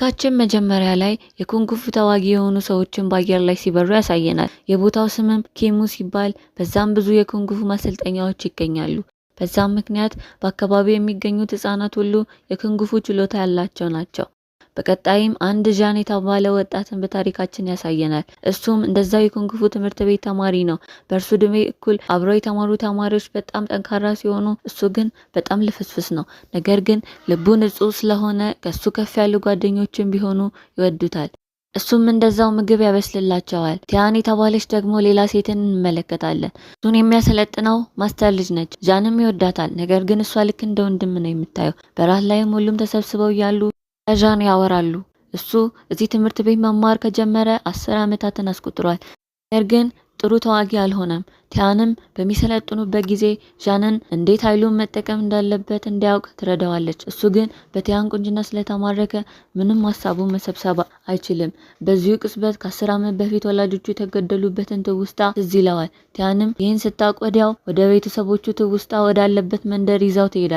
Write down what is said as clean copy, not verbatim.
ታሪካችን መጀመሪያ ላይ የኩንጉፉ ተዋጊ የሆኑ ሰዎችን በአየር ላይ ሲበሩ ያሳየናል። የቦታው ስምም ኬሙ ሲባል በዛም ብዙ የኩንጉፉ ማሰልጠኛዎች ይገኛሉ። በዛም ምክንያት በአካባቢው የሚገኙት ህፃናት ሁሉ የኩንጉፉ ችሎታ ያላቸው ናቸው። በቀጣይም አንድ ዣን የተባለ ወጣትን በታሪካችን ያሳየናል። እሱም እንደዛው የኩንጉፉ ትምህርት ቤት ተማሪ ነው። በእርሱ እድሜ እኩል አብረው የተማሩ ተማሪዎች በጣም ጠንካራ ሲሆኑ እሱ ግን በጣም ልፍስፍስ ነው። ነገር ግን ልቡ ንጹህ ስለሆነ ከሱ ከፍ ያሉ ጓደኞችን ቢሆኑ ይወዱታል። እሱም እንደዛው ምግብ ያበስልላቸዋል። ቲያን የተባለች ደግሞ ሌላ ሴትን እንመለከታለን። እሱን የሚያሰለጥነው ማስተር ልጅ ነች። ዣንም ይወዳታል። ነገር ግን እሷ ልክ እንደ ወንድም ነው የምታየው። በራት ላይም ሁሉም ተሰብስበው እያሉ ዣን ያወራሉ። እሱ እዚህ ትምህርት ቤት መማር ከጀመረ 10 ዓመታትን አስቆጥሯል። ነገር ግን ጥሩ ተዋጊ አልሆነም። ቲያንም በሚሰለጥኑበት ጊዜ ዣንን እንዴት ኃይሉን መጠቀም እንዳለበት እንዲያውቅ ትረዳዋለች። እሱ ግን በቲያን ቁንጅና ስለተማረከ ምንም ሀሳቡን መሰብሰብ አይችልም። በዚሁ ቅጽበት ከ10 ዓመት በፊት ወላጆቹ የተገደሉበትን ትውስታ ትዝ ይለዋል። ቲያንም ይህን ስታውቅ ወዲያው ወደ ቤተሰቦቹ ትውስታ ወዳለበት መንደር ይዛው ትሄዳለች።